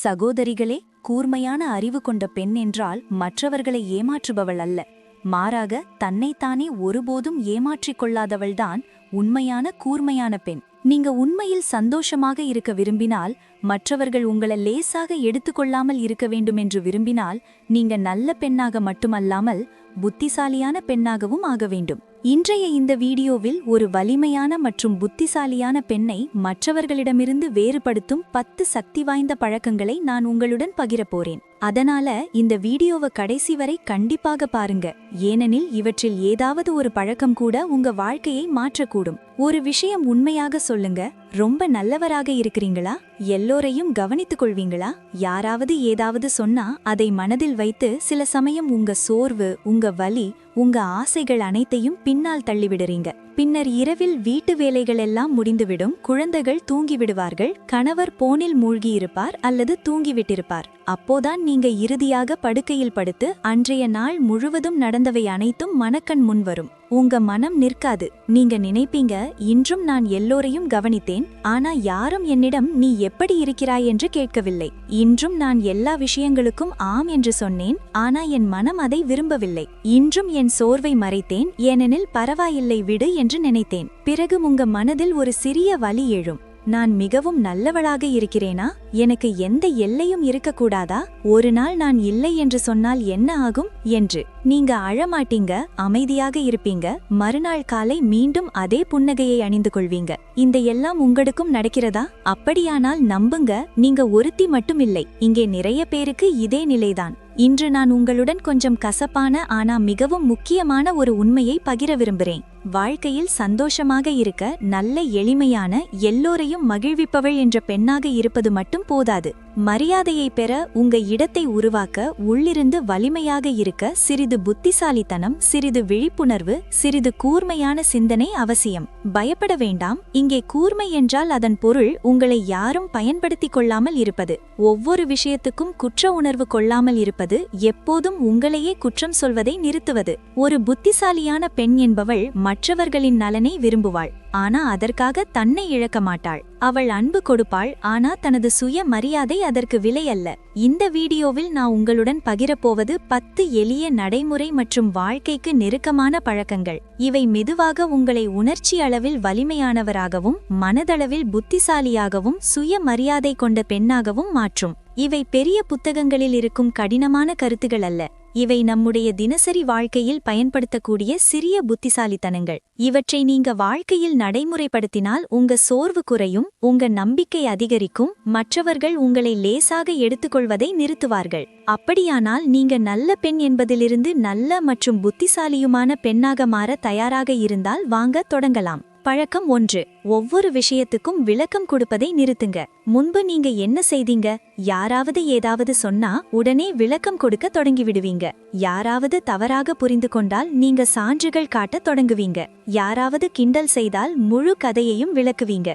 சகோதரிகளே, கூர்மையான அறிவு கொண்ட பெண் என்றால் மற்றவர்களை ஏமாற்றுபவள் அல்ல, மாறாக தன்னைத்தானே ஒருபோதும் ஏமாற்றிக் கொள்ளாதவள்தான் உண்மையான கூர்மையான பெண். நீங்க உண்மையில் சந்தோஷமாக இருக்க விரும்பினால், மற்றவர்கள் உங்களை லேசாக எடுத்துக்கொள்ளாமல் இருக்க வேண்டுமென்று விரும்பினால், நீங்க நல்ல பெண்ணாக மட்டுமல்லாமல் புத்திசாலியான பெண்ணாகவும் ஆக வேண்டும். இன்றைய இந்த வீடியோவில் ஒரு வலிமையான மற்றும் புத்திசாலியான பெண்ணை மற்றவர்களிடமிருந்து வேறுபடுத்தும் 10 சக்தி வாய்ந்த பழக்கங்களை நான் உங்களுடன் பகிரப் போறேன். அதனால இந்த வீடியோவை கடைசி வரை கண்டிப்பாக பாருங்க, ஏனெனில் இவற்றில் ஏதாவது ஒரு பழக்கம் கூட உங்க வாழ்க்கையை மாற்றக்கூடும். ஒரு விஷயம் உண்மையாக சொல்லுங்க, ரொம்ப நல்லவராக இருக்கிறீங்களா? எல்லோரையும் கவனித்துக் கொள்வீங்களா? யாராவது ஏதாவது சொன்னா அதை மனதில் வைத்து சில சமயம் உங்க சோர்வு, உங்க வலி, உங்க ஆசைகள் அனைத்தையும் பின்னால் தள்ளிவிடுறீங்க. பின்னர் இரவில் வீட்டு வேலைகள் எல்லாம் முடிந்துவிடும், குழந்தைகள் தூங்கிவிடுவார்கள், கணவர் போனில் மூழ்கியிருப்பார் அல்லது தூங்கிவிட்டிருப்பார். அப்போதான் நீங்க இறுதியாக படுக்கையில் படுத்து அன்றைய நாள் முழுவதும் நடந்தவை அனைத்தும் மனக்கண் முன்வரும். உங்க மனம் நிற்காது. நீங்க நினைப்பீங்க, இன்றும் நான் எல்லோரையும் கவனித்தேன், ஆனா யாரும் என்னிடம் நீ எப்படி இருக்கிறாய் என்று கேட்கவில்லை. இன்றும் நான் எல்லா விஷயங்களுக்கும் ஆம் என்று சொன்னேன், ஆனா என் மனம் அதை விரும்பவில்லை. இன்றும் என் சோர்வை மறைத்தேன், ஏனெனில் பரவாயில்லை விடு என்று நினைத்தேன். பிறகு உங்க மனதில் ஒரு சிறிய வலி எழும். நான் மிகவும் நல்லவளாக இருக்கிறேனா? எனக்கு எந்த எல்லையும் இருக்கக்கூடாதா? ஒரு நாள் நான் இல்லை என்று சொன்னால் என்ன ஆகும் என்று. நீங்க அழமாட்டீங்க, அமைதியாக இருப்பீங்க. மறுநாள் காலை மீண்டும் அதே புன்னகையை அணிந்து கொள்வீங்க. இந்த எல்லாம் உங்களுக்கும் நடக்கிறதா? அப்படியானால் நம்புங்க, நீங்க ஒருத்தி மட்டும் இல்லை, இங்கே நிறைய பேருக்கு இதே நிலைதான். இன்று நான் உங்களுடன் கொஞ்சம் கசப்பான ஆனா மிகவும் முக்கியமான ஒரு உண்மையை பகிர விரும்புகிறேன். வாழ்க்கையில் சந்தோஷமாக இருக்க நல்ல எளிமையான, எல்லோரையும் மகிழ்விப்பவள் என்ற பெண்ணாக இருப்பது மட்டும் போதாது. மரியாதையை பெற உங்க இடத்தை உருவாக்க, உள்ளிருந்து வலிமையாக இருக்க சிறிது புத்திசாலித்தனம், சிறிது விழிப்புணர்வு, சிறிது கூர்மையான சிந்தனை அவசியம். பயப்பட வேண்டாம். இங்கே கூர்மை என்றால் அதன் பொருள் உங்களை யாரும் பயன்படுத்திக் கொள்ளாமல் இருப்பது, ஒவ்வொரு விஷயத்துக்கும் குற்ற உணர்வு கொள்ளாமல் இருப்பது, எப்போதும் உங்களையே குற்றம் சொல்வதை நிறுத்துவது. ஒரு புத்திசாலியான பெண் என்பவள் மற்றவர்களின் நலனை விரும்புவாள், ஆனா அதற்காக தன்னை இழக்க மாட்டாள். அவள் அன்பு கொடுப்பாள், ஆனா தனது சுய மரியாதை அதற்கு விலை அல்ல. இந்த வீடியோவில் நான் உங்களுடன் பகிரப்போவது 10 எளிய நடைமுறை மற்றும் வாழ்க்கைக்கு நெருக்கமான பழக்கங்கள். இவை மெதுவாக உங்களை உணர்ச்சி அளவில் வலிமையானவராகவும், மனதளவில் புத்திசாலியாகவும், சுய மரியாதை கொண்ட பெண்ணாகவும் மாற்றும். இவை பெரிய புத்தகங்களில் இருக்கும் கடினமான கருத்துகள் அல்ல. இவை நம்முடைய தினசரி வாழ்க்கையில் பயன்படுத்தக்கூடிய சிறிய புத்திசாலித்தனங்கள். இவற்றை நீங்க வாழ்க்கையில் நடைமுறைப்படுத்தினால் உங்க சோர்வு குறையும், உங்க நம்பிக்கை அதிகரிக்கும், மற்றவர்கள் உங்களை லேசாக எடுத்துக்கொள்வதை நிறுத்துவார்கள். அப்படியானால் நீங்க நல்ல பெண் என்பதிலிருந்து நல்ல மற்றும் புத்திசாலியுமான பெண்ணாக மாற தயாராக இருந்தால் வாங்க தொடங்கலாம். பழக்கம் 1. ஒவ்வொரு விஷயத்துக்கும் விளக்கம் கொடுப்பதை நிறுத்துங்க. முன்பு நீங்க என்ன செய்தீங்க? யாராவது ஏதாவது சொன்னா உடனே விளக்கம் கொடுக்க தொடங்கிவிடுவீங்க. யாராவது தவறாக புரிந்து கொண்டால் நீங்க சான்றுகள் காட்ட தொடங்குவீங்க. யாராவது கிண்டல் செய்தால் முழு கதையையும் விளக்குவீங்க.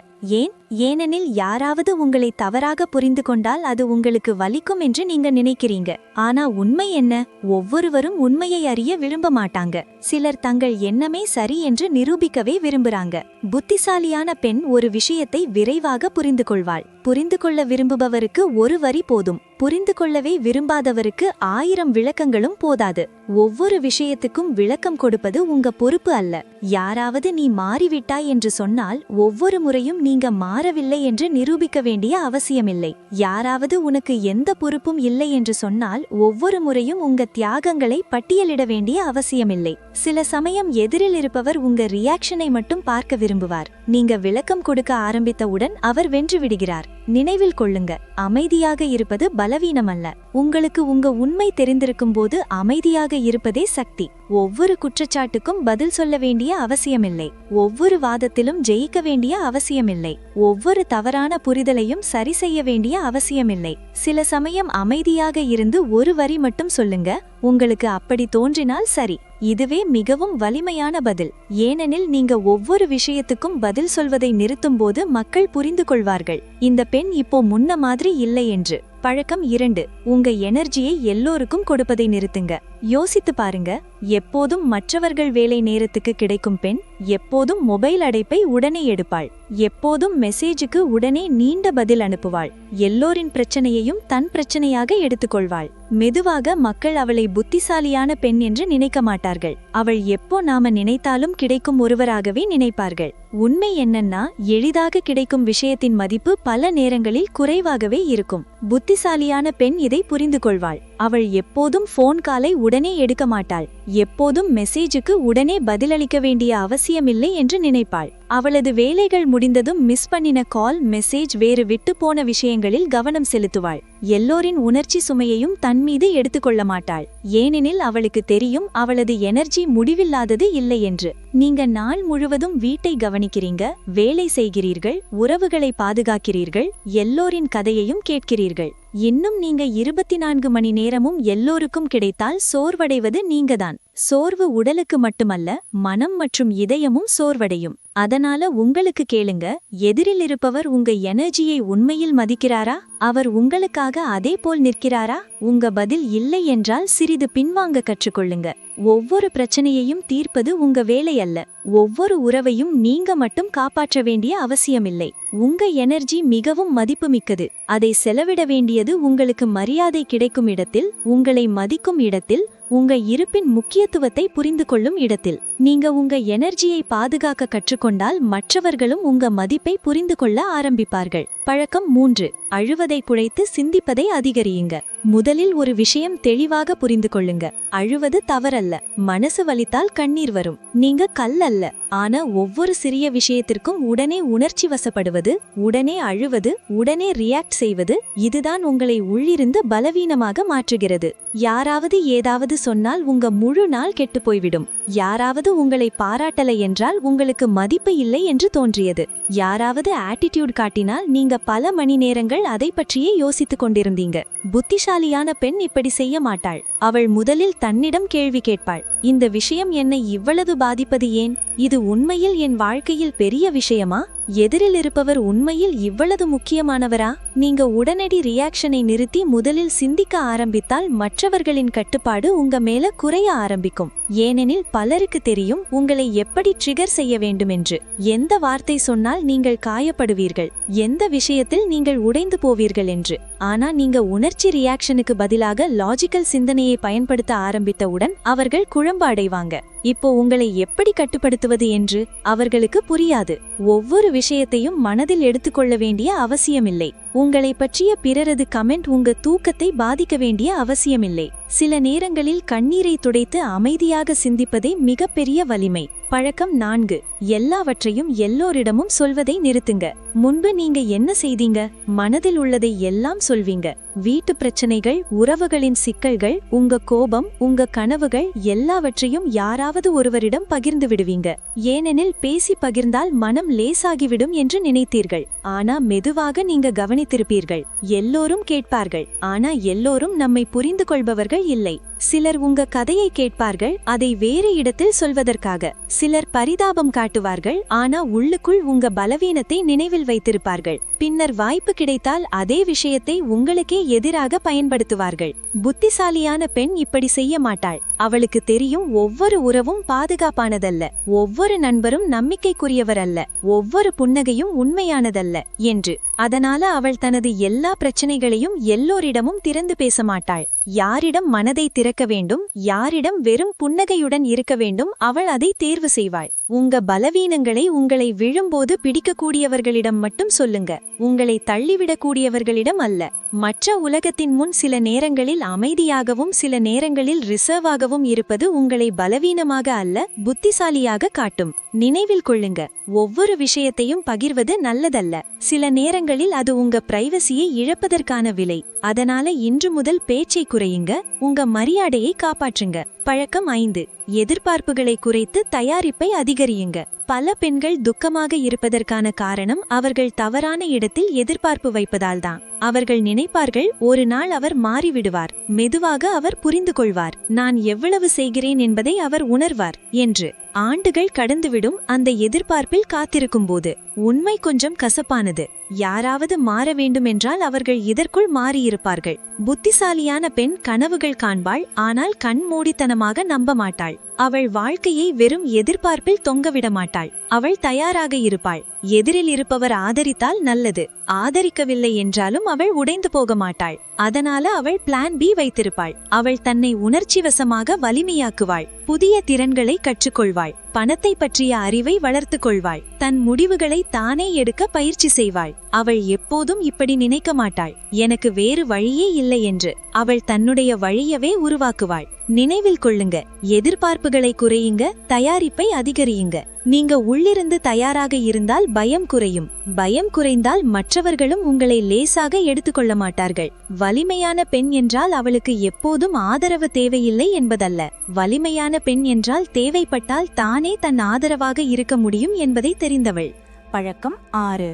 ஏனெனில் யாராவது உங்களை தவறாக புரிந்து கொண்டால் அது உங்களுக்கு வலிக்கும் என்று நீங்க நினைக்கிறீங்க. ஆனா உண்மை என்ன? ஒவ்வொருவரும் உண்மையை அறிய விரும்ப மாட்டாங்க. சிலர் தங்கள் எண்ணமே சரி என்று நிரூபிக்கவே விரும்புறாங்க. புத்திசாலியான பெண் ஒரு விஷயத்தை விரைவாக புரிந்து கொள்வாள். புரிந்து கொள்ள விரும்புபவருக்கு ஒரு வரி போதும், புரிந்து கொள்ளவே விரும்பாதவருக்கு 1000 விளக்கங்களும் போதாது. ஒவ்வொரு விஷயத்துக்கும் விளக்கம் கொடுப்பது உங்க பொறுப்பு அல்ல. யாராவது நீ மாறிவிட்டாய் என்று சொன்னால் ஒவ்வொரு முறையும் நீங்க மாறவில்லை என்று நிரூபிக்க வேண்டிய அவசியமில்லை. யாராவது உனக்கு எந்த பொறுப்பும் இல்லை என்று சொன்னால் ஒவ்வொரு முறையும் உங்க தியாகங்களை பட்டியலிட வேண்டிய அவசியமில்லை. சில சமயம் எதிரில் இருப்பவர் உங்க ரியாக்ஷனை மட்டும் பார்க்க விரும்புவார். நீங்க விளக்கம் கொடுக்க ஆரம்பித்தவுடன் அவர் வென்று விடுகிறார். நினைவில் கொள்ளுங்க, அமைதியாக இருப்பது பலவீனமல்ல. உங்களுக்கு உங்க உண்மை தெரிந்திருக்கும் போது அமைதியாக இருப்பதே சக்தி. ஒவ்வொரு குற்றச்சாட்டுக்கும் பதில் சொல்ல வேண்டிய அவசியமில்லை. ஒவ்வொரு வாதத்திலும் ஜெயிக்க வேண்டிய அவசியமில்லை. ஒவ்வொரு தவறான புரிதலையும் சரி செய்ய வேண்டிய அவசியமில்லை. சில சமயம் அமைதியாக இருந்து ஒரு வரி மட்டும் சொல்லுங்க. உங்களுக்கு அப்படி தோன்றினால் சரி. இதுவே மிகவும் வலிமையான பதில். ஏனெனில் நீங்க ஒவ்வொரு விஷயத்துக்கும் பதில் சொல்வதை நிறுத்தும்போது மக்கள் புரிந்து கொள்வார்கள், இந்த பெண் இப்போ முன்ன மாதிரி இல்லை என்று. பழக்கம் 2. உங்க எனர்ஜியை எல்லோருக்கும் கொடுப்பதை நிறுத்துங்க. யோசித்து பாருங்க, எப்போதும் மற்றவர்கள் வேலை நேரத்துக்கு கிடைக்கும் பெண் எப்போதும் மொபைல் அடைப்பை உடனே எடுப்பாள். எப்போதும் மெசேஜுக்கு உடனே நீண்ட பதில் அனுப்புவாள். எல்லோரின் பிரச்சனையையும் தன் பிரச்சனையாக எடுத்துக்கொள்வாள். மெதுவாக மக்கள் அவளை புத்திசாலியான பெண் என்று நினைக்க மாட்டார்கள். அவள் எப்போ நாம நினைத்தாலும் கிடைக்கும் ஒருவராகவே நினைப்பார்கள். உண்மை என்னன்னா, எளிதாக கிடைக்கும் விஷயத்தின் மதிப்பு பல நேரங்களில் குறைவாகவே இருக்கும். புத்திசாலியான பெண் இதை புரிந்து கொள்வாள். அவள் எப்போதும் போன் காலை உடனே எடுக்க மாட்டாள். எப்போதும் மெசேஜுக்கு உடனே பதிலளிக்க வேண்டிய அவசியமில்லை என்று நினைப்பாள். அவளது வேலைகள் முடிந்ததும் மிஸ் பண்ணின கால், மெசேஜ், வேறு விட்டு போன விஷயங்களில் கவனம் செலுத்துவாள். எல்லோரின் உணர்ச்சி சுமையையும் தன் மீது எடுத்துக்கொள்ள மாட்டாள். ஏனெனில் அவளுக்கு தெரியும் அவளது எனர்ஜி முடிவில்லாதது இல்லை என்று. நீங்க நாள் முழுவதும் வீட்டை கவனிக்கிறீங்க, வேலை செய்கிறீர்கள், உறவுகளை பாதுகாக்கிறீர்கள், எல்லோரின் கதையையும் கேட்கிறீர்கள். இன்னும் நீங்க 24 மணி நேரமும் எல்லோருக்கும் கிடைத்தால் சோர்வடைவது நீங்கதான். சோர்வு உடலுக்கு மட்டுமல்ல, மனம் மற்றும் இதயமும் சோர்வடையும். அதனால உங்களுக்கு கேளுங்க, எதிரில் இருப்பவர் உங்க எனர்ஜியை உண்மையில் மதிக்கிறாரா? அவர் உங்களுக்காக அதே போல் நிற்கிறாரா? உங்க பதில் இல்லை என்றால் சிறிது பின்வாங்க கற்றுக்கொள்ளுங்க. ஒவ்வொரு பிரச்சனையையும் தீர்ப்பது உங்க வேலை அல்ல. ஒவ்வொரு உறவையும் நீங்க மட்டும் காப்பாற்ற வேண்டிய அவசியமில்லை. உங்க எனர்ஜி மிகவும் மதிப்புமிக்கது. அதை செலவிட வேண்டியது உங்களுக்கு மரியாதை கிடைக்கும் இடத்தில், உங்களை மதிக்கும் இடத்தில், உங்க இருப்பின் முக்கியத்துவத்தை புரிந்து கொள்ளும் இடத்தில். நீங்க உங்க எனர்ஜியை பாதுகாக்க கற்றுக்கொண்டால் மற்றவர்களும் உங்க மதிப்பை புரிந்து கொள்ள ஆரம்பிப்பார்கள். பழக்கம் 3. அழுவதை குறைத்து சிந்திப்பதை அதிகரியுங்க. முதலில் ஒரு விஷயம் தெளிவாக புரிந்து கொள்ளுங்க. அழுவது தவறல்ல. மனசு வலித்தால் கண்ணீர் வரும். நீங்க கல் அல்ல. ஆனா ஒவ்வொரு சிறிய விஷயத்திற்கும் உடனே உணர்ச்சி வசப்படுவது, உடனே அழுவது, உடனே ரியாக்ட் செய்வது, இதுதான் உங்களை உள்ளிருந்து பலவீனமாக மாற்றுகிறது. யாராவது ஏதாவது சொன்னால் உங்க முழு நாள் கெட்டு போய்விடும். யாராவது உங்களை பாராட்டலை என்றால் உங்களுக்கு மதிப்பு இல்லை என்று தோன்றியது. யாராவது ஆட்டிடியூட் காட்டினால் நீங்க பல மணி நேரங்கள் அதை பற்றியே யோசித்துக் கொண்டிருந்தீங்க. புத்திசாலியான பெண் இப்படி செய்ய மாட்டாள். அவள் முதலில் தன்னிடம் கேள்வி கேட்பாள். இந்த விஷயம் என்னை இவ்வளவு பாதிப்பது ஏன்? இது உண்மையில் என் வாழ்க்கையில் பெரிய விஷயமா? எதிரில் இருப்பவர் உண்மையில் இவ்வளவு முக்கியமானவரா? நீங்க உடனடி ரியாக்ஷனை நிறுத்தி முதலில் சிந்திக்க ஆரம்பித்தால் மற்றவர்களின் கட்டுப்பாடு உங்க மேல குறைய ஆரம்பிக்கும். ஏனெனில் பலருக்கு தெரியும் உங்களை எப்படி ட்ரிகர் செய்ய வேண்டும் என்று. எந்த வார்த்தை சொன்னால் நீங்கள் காயப்படுவீர்கள், எந்த விஷயத்தில் நீங்கள் உடைந்து போவீர்கள் என்று. ஆனா நீங்க உணர்ச்சி ரியாக்ஷனுக்கு பதிலாக லாஜிக்கல் சிந்தனையை பயன்படுத்த ஆரம்பித்தவுடன் அவர்கள் குழம்பு அடைவாங்க. இப்போ உங்களை எப்படி கட்டுப்படுத்துவது என்று அவர்களுக்கு புரியாது. ஒவ்வொரு விஷயத்தையும் மனதில் எடுத்துக்கொள்ள வேண்டிய அவசியமில்லை. உங்களை பற்றிய பிறரது கமெண்ட் உங்க தூக்கத்தை பாதிக்க வேண்டிய அவசியமில்லை. சில நேரங்களில் கண்ணீரை துடைத்து அமைதியாக சிந்திப்பதே மிகப்பெரிய வலிமை. பழக்கம் 4. எல்லாவற்றையும் எல்லோரிடமும் சொல்வதை நிறுத்துங்க. முன்பு நீங்க என்ன செய்தீங்க? மனதில் உள்ளதை எல்லாம் சொல்வீங்க. வீட்டு பிரச்சனைகள், உறவுகளின் சிக்கல்கள், உங்க கோபம், உங்க கனவுகள் எல்லாவற்றையும் யாராவது ஒருவரிடம் பகிர்ந்து விடுவீங்க. ஏனெனில் பேசி பகிர்ந்தால் மனம் லேசாகிவிடும் என்று நினைத்தீர்கள். ஆனா மெதுவாக நீங்க கவனித்திருப்பீர்கள். எல்லோரும் கேட்பார்கள், ஆனா எல்லோரும் நம்மை புரிந்து கொள்பவர்கள் இல்லை. சிலர் உங்க கதையை கேட்பார்கள், அதை வேறு இடத்தில் சொல்வதற்காக. சிலர் பரிதாபம் காட்டுவார்கள், ஆனா உள்ளுக்குள் உங்க பலவீனத்தை நினைவில் வைத்திருப்பார்கள். பின்னர் வாய்ப்பு கிடைத்தால் அதே விஷயத்தை உங்களுக்கே எதிராக பயன்படுத்துவார்கள். புத்திசாலியான பெண் இப்படி செய்ய மாட்டாள். அவளுக்கு தெரியும் ஒவ்வொரு உறவும் பாதுகாப்பானதல்ல, ஒவ்வொரு நண்பரும் நம்பிக்கைக்குரியவர் அல்ல, ஒவ்வொரு புன்னகையும் உண்மையானதல்ல என்று. அதனால அவள் தனது எல்லா பிரச்சனைகளையும் எல்லோரிடமும் திறந்து பேச மாட்டாள். யாரிடம் மனதை திறக்க வேண்டும், யாரிடம் வெறும் புன்னகையுடன் இருக்க வேண்டும், அவள் அதை தேர்வு செய்வாள். உங்க பலவீனங்களை உங்களை விழும்போது பிடிக்கக்கூடியவர்களிடம் மட்டும் சொல்லுங்க, உங்களை தள்ளிவிடக்கூடியவர்களிடம் அல்ல. மற்ற உலகத்தின் முன் சில நேரங்களில் அமைதியாகவும் சில நேரங்களில் ரிசர்வாகவும் இருப்பது உங்களை பலவீனமாக அல்ல, புத்திசாலியாக காட்டும். நினைவில் கொள்ளுங்க, ஒவ்வொரு விஷயத்தையும் பகிர்வது நல்லதல்ல. சில நேரங்களில் அது உங்க பிரைவசியை இழப்பதற்கான விலை. அதனால இன்று முதல் பேச்சை குறையுங்க, உங்க மரியாதையை காப்பாற்றுங்க. பழக்கம் 5. எதிர்பார்ப்புகளை குறைத்து தயாரிப்பை அதிகரியுங்க. பல பெண்கள் துக்கமாக இருப்பதற்கான காரணம் அவர்கள் தவறான இடத்தில் எதிர்பார்ப்பு வைப்பதால்தான். அவர்கள் நினைப்பார்கள், ஒரு நாள் அவர் மாறிவிடுவார், மெதுவாக அவர் புரிந்து கொள்வார், நான் எவ்வளவு செய்கிறேன் என்பதை அவர் உணர்வார் என்று. ஆண்டுகள் கடந்துவிடும் அந்த எதிர்பார்ப்பில் காத்திருக்கும்போது உண்மை கொஞ்சம் கசப்பானது. யாராவது மாற வேண்டுமென்றால் அவர்கள் இதற்குள் மாறியிருப்பார்கள். புத்திசாலியான பெண் கனவுகள் காண்பாள், ஆனால் கண்மூடித்தனமாக நம்ப மாட்டாள். அவள் வாழ்க்கையை வெறும் எதிர்பார்ப்பில் தொங்கவிட மாட்டாள். அவள் தயாராக இருப்பாள். எதிரில் இருப்பவர் ஆதரித்தால் நல்லது, ஆதரிக்கவில்லை என்றாலும் அவள் உடைந்து போக மாட்டாள். அதனால அவள் பிளான் பி வைத்திருப்பாள். அவள் தன்னை உணர்ச்சிவசமாக வலிமையாக்குவாள். புதிய திறன்களை கற்றுக்கொள்வாள். பணத்தை பற்றிய அறிவை வளர்த்து கொள்வாள். தன் முடிவுகளை தானே எடுக்க பயிற்சி செய்வாள். அவள் எப்போதும் இப்படி நினைக்க மாட்டாள், எனக்கு வேறு வழியே இல்லை என்று. அவள் தன்னுடைய வழியவே உருவாக்குவாள். நினைவில் கொள்ளுங்க, எதிர்பார்ப்புகளை குறையுங்க, தயாரிப்பை அதிகரியுங்க. நீங்க உள்ளிருந்து தயாராக இருந்தால் பயம் குறையும். பயம் குறைந்தால் மற்றவர்களும் உங்களை லேசாக எடுத்துக்கொள்ள மாட்டார்கள். வலிமையான பெண் என்றால் அவளுக்கு எப்போதும் ஆதரவு தேவையில்லை என்பதல்ல. வலிமையான பெண் என்றால் தேவைப்பட்டால் தானே தன் ஆதரவாக இருக்க முடியும் என்பதை தெரிந்தவள். பழக்கம் 6.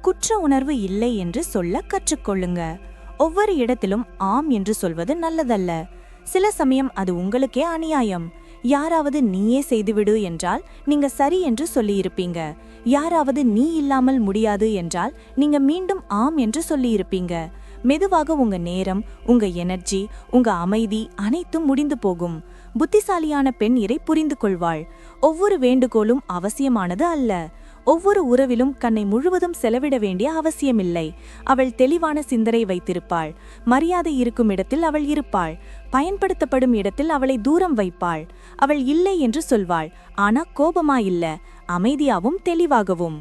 குற்ற உணர்வு இல்லை என்று சொல்ல கற்றுக்கொள்ளுங்க. ஒவ்வொரு இடத்திலும் ஆம் என்று சொல்வது நல்லதல்ல. சில சமயம் அது உங்களுக்கே அநியாயம். யாராவது நீயே செய்துவிடு என்றால் நீங்க சரி என்று சொல்லியிருப்பீங்க. யாராவது நீ இல்லாமல் முடியாது என்றால் நீங்க மீண்டும் ஆம் என்று சொல்லியிருப்பீங்க. மெதுவாக உங்க நேரம், உங்க எனர்ஜி, உங்க அமைதி அனைத்தும் முடிந்து போகும். புத்திசாலியான பெண் இதை புரிந்து கொள்வாள். ஒவ்வொரு வேண்டுகோளும் அவசியமானது அல்ல. ஒவ்வொரு உறவிலும் கண்ணை முழுவதும் செலவிட வேண்டிய அவசியமில்லை. அவள் தெளிவான சிந்தனை வைத்திருப்பாள். மரியாதை இருக்கும் இடத்தில் அவள் இருப்பாள். பயன்படுத்தப்படும் இடத்தில் அவளை தூரம் வைப்பாள். அவள் இல்லை என்று சொல்வாள், ஆனா கோபமா இல்ல, அமைதியாவும் தெளிவாகவும்.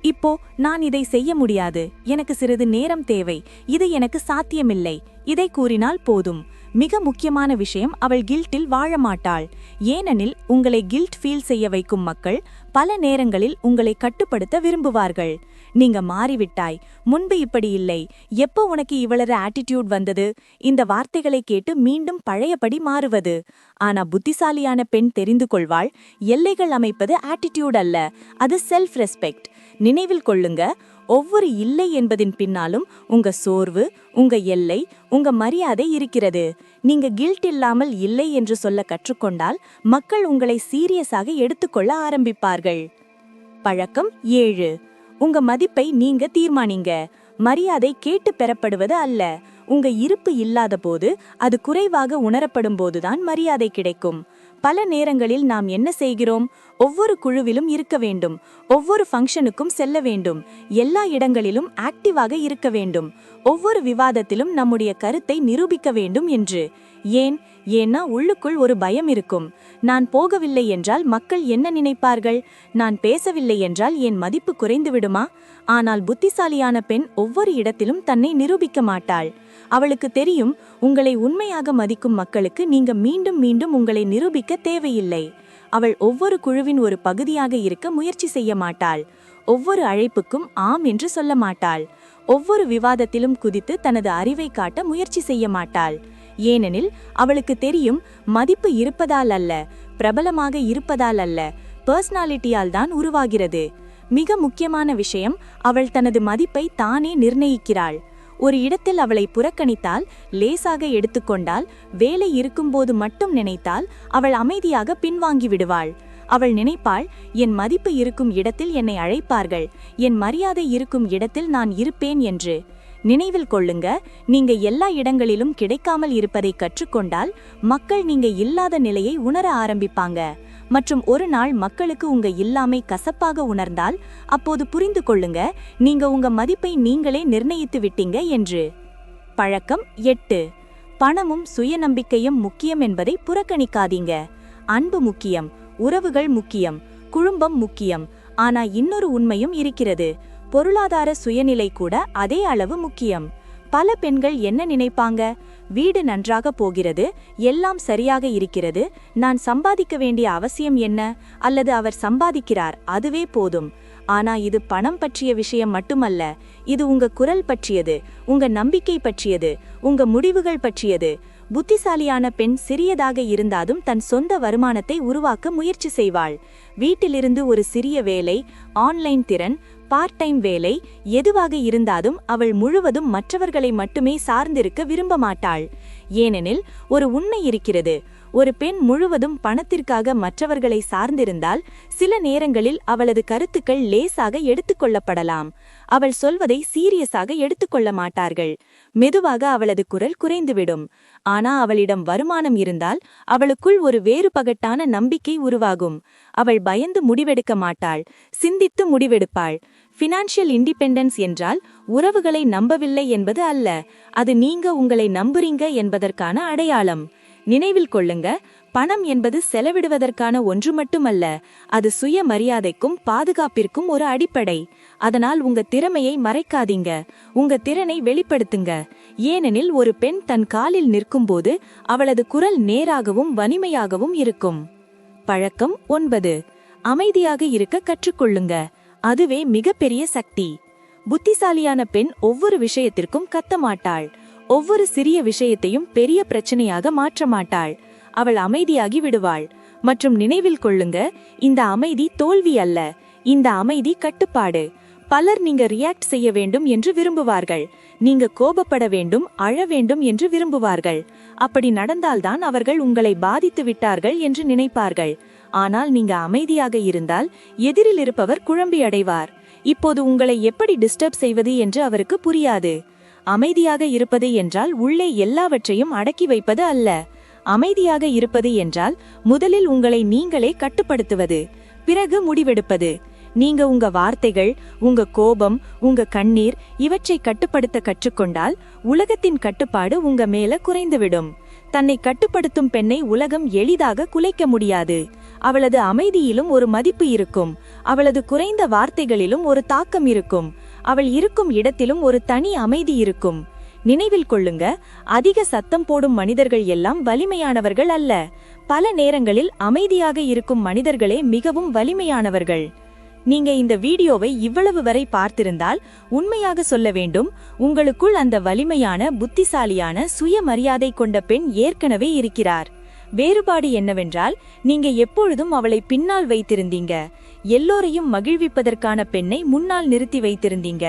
இப்போ நான் இதை செய்ய முடியாது, எனக்கு சிறிது நேரம் தேவை, இது எனக்கு சாத்தியமில்லை, இதை கூறினால் போதும். மிக முக்கியமான விஷயம், அவள் கில்ட்டில் வாழ மாட்டாள். ஏனெனில் உங்களை கில்ட் ஃபீல் செய்ய வைக்கும் மக்கள் பல நேரங்களில் உங்களை கட்டுப்படுத்த விரும்புவார்கள். நீங்க மாறிவிட்டாய், முன்பு இப்படி இல்லை, எப்போ உனக்கு இவ்வளவு ஆட்டிடியூட் வந்தது, இந்த வார்த்தைகளை கேட்டு மீண்டும் பழையபடி மாறுவது. ஆனா புத்திசாலியான பெண் தெரிந்து கொள்வாள், எல்லைகள் அமைப்பது ஆட்டிடியூட் அல்ல, அது செல்ஃப் ரெஸ்பெக்ட். நினைவில் கொள்ளுங்க, ஒவ்வொரு இல்லை என்பதின் பின்னாலும் உங்க சோர்வு, உங்க எல்லை, உங்க மரியாதை இருக்கிறது. நீங்க கில்ட் இல்லாமல் இல்லை என்று சொல்ல கற்றுக்கொண்டால் மக்கள் உங்களை சீரியஸாக எடுத்துக்கொள்ள ஆரம்பிப்பார்கள். பழக்கம் 7. உங்க மதிப்பை நீங்க தீர்மானிங்க. மரியாதை கேட்டு பெறப்படுவது அல்ல. உங்க இருப்பு இல்லாத போது, அது குறைவாக உணரப்படும் போதுதான் மரியாதை கிடைக்கும். பல நேரங்களில் நாம் என்ன செய்கிறோம்? ஒவ்வொரு குழுவிலும் இருக்க வேண்டும், ஒவ்வொரு ஃபங்க்ஷனுக்கும் செல்ல வேண்டும், எல்லா இடங்களிலும் ஆக்டிவாக இருக்க வேண்டும், ஒவ்வொரு விவாதத்திலும் நம்முடைய கருத்தை நிரூபிக்க வேண்டும் என்று. ஏன்னா உள்ளுக்குள் ஒரு பயம் இருக்கும். நான் போகவில்லை என்றால் மக்கள் என்ன நினைப்பார்கள்? நான் பேசவில்லை என்றால் என் மதிப்பு குறைந்து விடுமா? ஆனால் புத்திசாலியான பெண் ஒவ்வொரு இடத்திலும் தன்னை நிரூபிக்க மாட்டாள். அவளுக்கு தெரியும், உங்களை உண்மையாக மதிக்கும் மக்களுக்கு நீங்க மீண்டும் மீண்டும் உங்களை நிரூபிக்க தேவையில்லை. அவள் ஒவ்வொரு குழுவின் ஒரு பகுதியாக இருக்க முயற்சி செய்ய மாட்டாள். ஒவ்வொரு அழைப்புக்கும் ஆம் என்று சொல்ல மாட்டாள். ஒவ்வொரு விவாதத்திலும் குதித்து தனது அறிவை காட்ட முயற்சி செய்ய மாட்டாள். ஏனெனில் அவளுக்கு தெரியும், மதிப்பு இருப்பதால் அல்ல, பிரபலமாக இருப்பதால் அல்ல, பர்சனாலிட்டியால் தான் உருவாகிறது. மிக முக்கியமான விஷயம், அவள் தனது மதிப்பை தானே நிர்ணயிக்கிறாள். ஒரு இடத்தில் அவளை புறக்கணித்தால், லேசாக எடுத்துக்கொண்டால், வேலை இருக்கும்போது மட்டும் நினைத்தால், அவள் அமைதியாக பின்வாங்கி விடுவாள். அவள் நினைப்பாள், என் மதிப்பு இருக்கும் இடத்தில் என்னை அழைப்பார்கள், என் மரியாதை இருக்கும் இடத்தில் நான் இருப்பேன் என்று. நினைவில் கொள்ளுங்க, நீங்க எல்லா இடங்களிலும் கிடைக்காமல் இருப்பதை கற்றுக்கொண்டால் மக்கள் நீங்க இல்லாத நிலையை உணர ஆரம்பிப்பாங்க. மற்றும் ஒரு நாள் மக்களுக்கு உங்க இல்லாமை கசப்பாக உணர்ந்தால் அப்போது புரிந்து கொள்ளுங்க, நீங்க உங்க மதிப்பை நீங்களே நிர்ணயித்து விட்டீங்க என்று. பழக்கம் 8. பணமும் சுயநம்பிக்கையும் முக்கியம் என்பதை புறக்கணிக்காதீங்க. அன்பு முக்கியம், உறவுகள் முக்கியம், குடும்பம் முக்கியம். ஆனா இன்னொரு உண்மையும் இருக்கிறது, பொருளாதார சுயநிலை கூட அதே அளவு முக்கியம். பல பெண்கள் என்ன நினைப்பாங்க? வீடு நன்றாக போகிறது, எல்லாம் சரியாக இருக்கிறது, நான் சம்பாதிக்க வேண்டிய அவசியம் என்ன? அல்லது அவர் சம்பாதிக்கிறார், அதுவே போதும். ஆனா இது பணம் பற்றிய விஷயம் மட்டுமல்ல, இது உங்க குரல் பற்றியது, உங்க நம்பிக்கை பற்றியது, உங்க முடிவுகள் பற்றியது. புத்திசாலியான பெண் சிறியதாக இருந்தாலும் தன் சொந்த வருமானத்தை உருவாக்க முயற்சி செய்வாள். வீட்டிலிருந்து ஒரு சிறிய வேலை, ஆன்லைன் திறன், பார்ட் டைம் வேலை, எதுவாக இருந்தாலும் அவள் முழுவதும் மற்றவர்களை மட்டுமே சார்ந்திருக்க விரும்ப மாட்டாள். ஏனெனில் ஒரு உண்மை இருக்கிறது, ஒரு பெண் முழுவதும் பணத்திற்காக மற்றவர்களை சார்ந்திருந்தால் சில நேரங்களில் அவளது கருத்துக்கள் லேசாக எடுத்துக்கொள்ளப்படலாம். அவள் சொல்வதை சீரியஸாக எடுத்துக்கொள்ள மாட்டார்கள். மெதுவாக அவளது குரல் குறைந்துவிடும். ஆனா அவளிடம் வருமானம் இருந்தால் அவளுக்குள் ஒரு வேறுபகட்டான நம்பிக்கை உருவாகும். அவள் பயந்து முடிவெடுக்க மாட்டாள், சிந்தித்து முடிவெடுப்பாள். ஃபினான்ஷியல் இண்டிபெண்டன்ஸ் என்றால் உறவுகளை நம்பவில்லை என்பது அல்ல, அது நீங்க உங்களை நம்புறீங்க என்பதற்கான அடையாளம். நினைவில் கொள்ளுங்க, பணம் என்பது செலவிடுவதற்கான ஒன்று மட்டுமல்ல, அது சுய மரியாதைக்கும் பாதுகாப்பிற்கும் ஒரு அடிப்படை. அதனால் உங்க திறமையை மறைக்காதீங்க, உங்க திறனை வெளிப்படுத்துங்க. ஏனெனில் ஒரு பெண் தன் காலில் நிற்கும்போது அவளது குரல் நேராகவும் வலிமையாகவும் இருக்கும். பழக்கம் 9. அமைதியாக இருக்க கற்றுக்கொள்ளுங்க. அதுவே மிகப்பெரிய சக்தி. புத்திசாலியான பெண் ஒவ்வொரு விஷயத்திற்கும் கத்த மாட்டாள். ஒவ்வொரு சிறிய விஷயத்தையும் பெரிய பிரச்சனையாக மாற்ற மாட்டாள். அவள் அமைதியாகி விடுவாள். மற்றும் நினைவில் கொள்ளுங்க, இந்த அமைதி தோல்வி அல்ல, இந்த அமைதி கட்டுப்பாடு. பலர் நீங்க ரியாக்ட் செய்ய வேண்டும் என்று விரும்புவார்கள். நீங்க கோபப்பட வேண்டும், அழ வேண்டும் என்று விரும்புவார்கள். அப்படி நடந்தால்தான் அவர்கள் உங்களை பாதித்து விட்டார்கள் என்று நினைப்பார்கள். ஆனால் நீங்க அமைதியாக இருந்தால் எதிரில் இருப்பவர் குழம்பி அடைவார். இப்போது உங்களை எப்படி டிஸ்டர்ப் செய்வது என்று அவருக்கு புரியாது. அமைதியாக இருப்பது என்றால் உள்ளே எல்லாவற்றையும் அடக்கி வைப்பது அல்ல. அமைதியாக இருப்பது என்றால் முதலில் உங்களை நீங்களே கட்டுப்படுத்துவது, பிறகு முடிவெடுப்பது. நீங்க உங்க வார்த்தைகள், உங்க கோபம், உங்க கண்ணீர் இவற்றை கட்டுப்படுத்த கற்றுக்கொண்டால் உலகத்தின் கட்டுப்பாடு உங்க மேல குறைந்துவிடும். தன்னை கட்டுப்படுத்தும் பெண்ணை உலகம் எளிதாக குலைக்க முடியாது. அவளது அமைதியிலும் ஒரு மதிப்பு இருக்கும். அவளது குறைந்த வார்த்தைகளிலும் ஒரு தாக்கம் இருக்கும். அவள் இருக்கும் இடத்திலும் ஒரு தனி அமைதி இருக்கும். நினைவில் கொள்ளுங்க, அதிக சத்தம் போடும் மனிதர்கள் எல்லாம் வலிமையானவர்கள் அல்ல. பல நேரங்களில் அமைதியாக இருக்கும் மனிதர்களே மிகவும் வலிமையானவர்கள். நீங்க இந்த வீடியோவை இவ்வளவு வரை பார்த்திருந்தால் உண்மையாக சொல்ல வேண்டும், உங்களுக்குள் அந்த வலிமையான, புத்திசாலியான, சுயமரியாதை கொண்ட பெண் ஏற்கனவே இருக்கிறார். வேறுபாடு என்னவென்றால், நீங்க எப்பொழுதும் அவளை பின்னால் வைத்திருந்தீங்க. எல்லோரையும் மகிழ்விப்பதற்கான பெண்ணை முன்னால் நிறுத்தி வைத்திருந்தீங்க.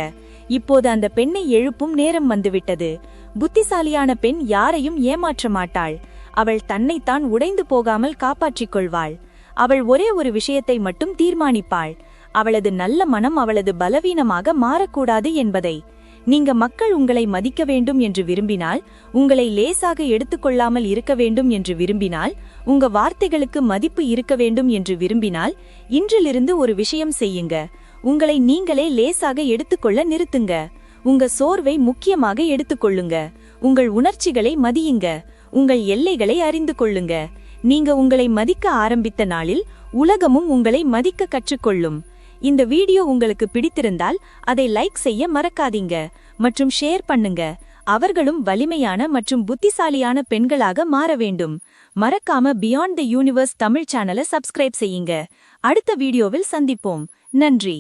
இப்போது அந்த பெண்ணை எழுப்பும் நேரம் வந்துவிட்டது. புத்திசாலியான பெண் யாரையும் ஏமாற்ற மாட்டாள். அவள் தன்னைத்தான் உடைந்து போகாமல் காப்பாற்றிக் கொள்வாள். அவள் ஒரே ஒரு விஷயத்தை மட்டும் தீர்மானிப்பாள், அவளது நல்ல மனம் அவளது பலவீனமாக மாறக்கூடாது என்பதை. நீங்க மக்கள் உங்களை மதிக்க வேண்டும் என்று விரும்பினால், உங்களை லேசாக எடுத்துக்கொள்ளாமல் இருக்க வேண்டும் என்று விரும்பினால், உங்க வார்த்தைகளுக்கு மதிப்பு இருக்க வேண்டும் என்று விரும்பினால், இன்றிலிருந்து ஒரு விஷயம் செய்யுங்க. உங்களை நீங்களே லேசாக எடுத்துக்கொள்ள நிறுத்துங்க. உங்க சோர்வை முக்கியமாக எடுத்துக்கொள்ளுங்க. உங்கள் உணர்ச்சிகளை மதியுங்க. உங்கள் எல்லைகளை அறிந்து கொள்ளுங்க. நீங்க உங்களை மதிக்க ஆரம்பித்த நாளில் உலகமும் உங்களை மதிக்க கற்றுக்கொள்ளும். இந்த வீடியோ உங்களுக்கு பிடித்திருந்தால் அதை லைக் செய்ய மறக்காதீங்க மற்றும் ஷேர் பண்ணுங்க. அவர்களும் வலிமையான மற்றும் புத்திசாலியான பெண்களாக மாற வேண்டும். மறக்காம பியாண்ட் தி யூனிவர்ஸ் தமிழ் சேனலை சப்ஸ்கிரைப் செய்யுங்க. அடுத்த வீடியோவில் சந்திப்போம். நன்றி.